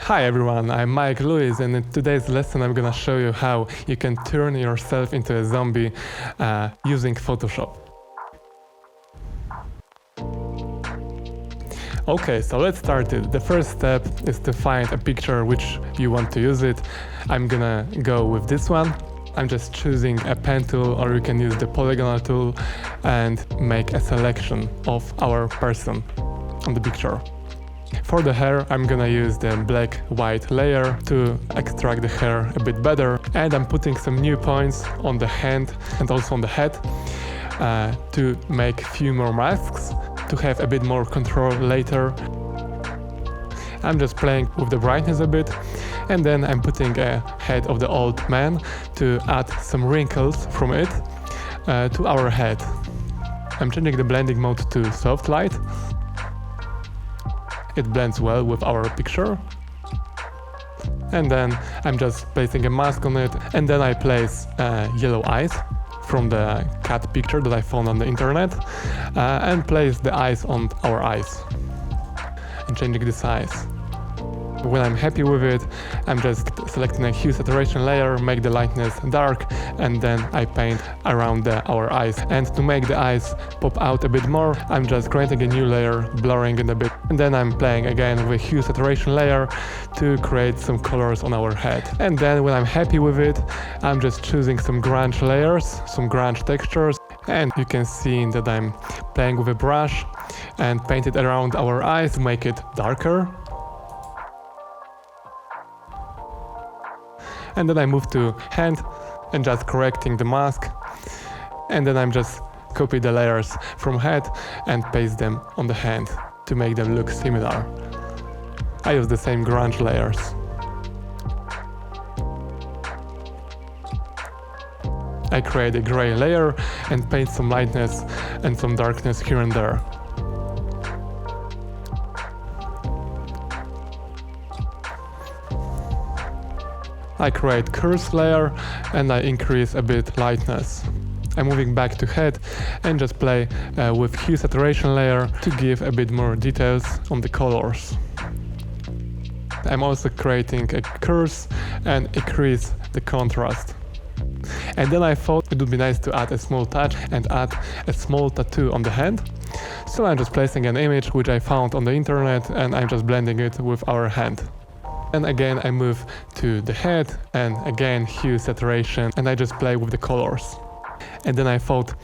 Hi everyone, I'm Myke Lewis, and in today's lesson I'm gonna show you how you can turn yourself into a zombie using Photoshop. Okay, so let's start it. The first step is to find a picture which you want to use it. I'm gonna go with this one. I'm just choosing a pen tool, or you can use the polygonal tool and make a selection of our person on the picture. For the hair, I'm gonna use the black-white layer to extract the hair a bit better, and I'm putting some new points on the hand and also on the head to make few more masks, to have a bit more control later. I'm just playing with the brightness a bit, and then I'm putting a head of the old man to add some wrinkles from it to our head. I'm changing the blending mode to soft light. It blends well with our picture. And then I'm just placing a mask on it, and then I place yellow eyes from the cat picture that I found on the internet and place the eyes on our eyes and changing the size. When I'm happy with it, I'm just selecting a hue saturation layer, make the lightness dark, and then I paint around our eyes. And to make the eyes pop out a bit more, I'm just creating a new layer, blurring it a bit. And then I'm playing again with hue saturation layer to create some colors on our head. And then when I'm happy with it, I'm just choosing some grunge layers, some grunge textures. And you can see that I'm playing with a brush and paint it around our eyes to make it darker. And then I move to hand and just correcting the mask. And then I'm just copy the layers from head and paste them on the hand to make them look similar. I use the same grunge layers. I create a gray layer and paint some lightness and some darkness here and there. I create curves layer and I increase a bit lightness. I'm moving back to head and just play with hue saturation layer to give a bit more details on the colors. I'm also creating a curves and increase the contrast. And then I thought it would be nice to add a small touch and add a small tattoo on the hand. So I'm just placing an image which I found on the internet, and I'm just blending it with our hand. And again I move to the head and again hue saturation, and I just play with the colors. And then I thought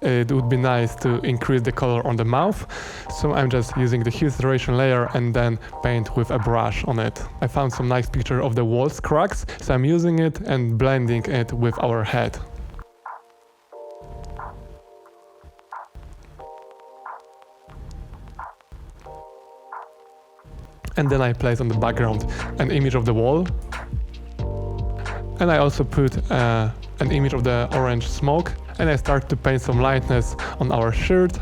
it would be nice to increase the color on the mouth, so I'm just using the hue saturation layer and then paint with a brush on it. I found some nice picture of the walls cracks, so I'm using it and blending it with our head. And then I place on the background an image of the wall. And I also put an image of the orange smoke, and I start to paint some lightness on our shirt.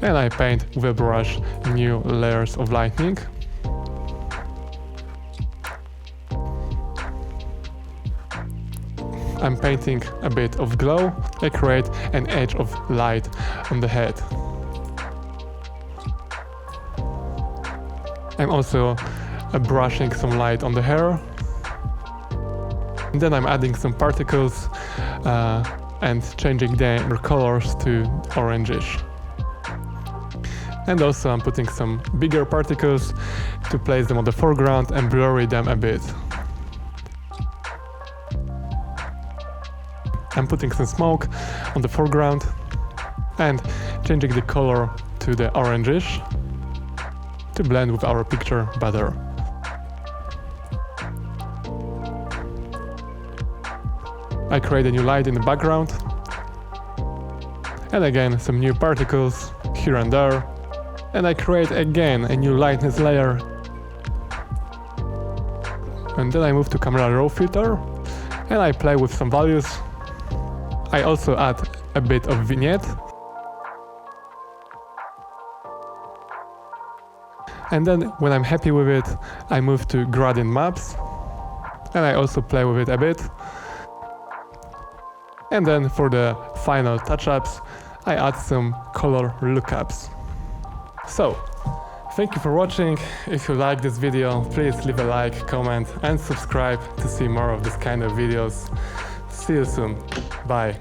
And I paint with a brush new layers of lightning. I'm painting a bit of glow. I create an edge of light on the head. I'm also brushing some light on the hair. And then I'm adding some particles and changing their colors to orangish. And also I'm putting some bigger particles to place them on the foreground and blurry them a bit. I'm putting some smoke on the foreground and changing the color to the orangish to blend with our picture better. I create a new light in the background, and again some new particles here and there, and I create again a new lightness layer. And then I move to camera raw filter and I play with some values. I also add a bit of vignette. And then when I'm happy with it, I move to gradient maps, and I also play with it a bit. And then for the final touch-ups, I add some color lookups. So Thank you for watching. If you like this video, please leave a like, comment and subscribe to see more of this kind of videos. See you soon. Bye.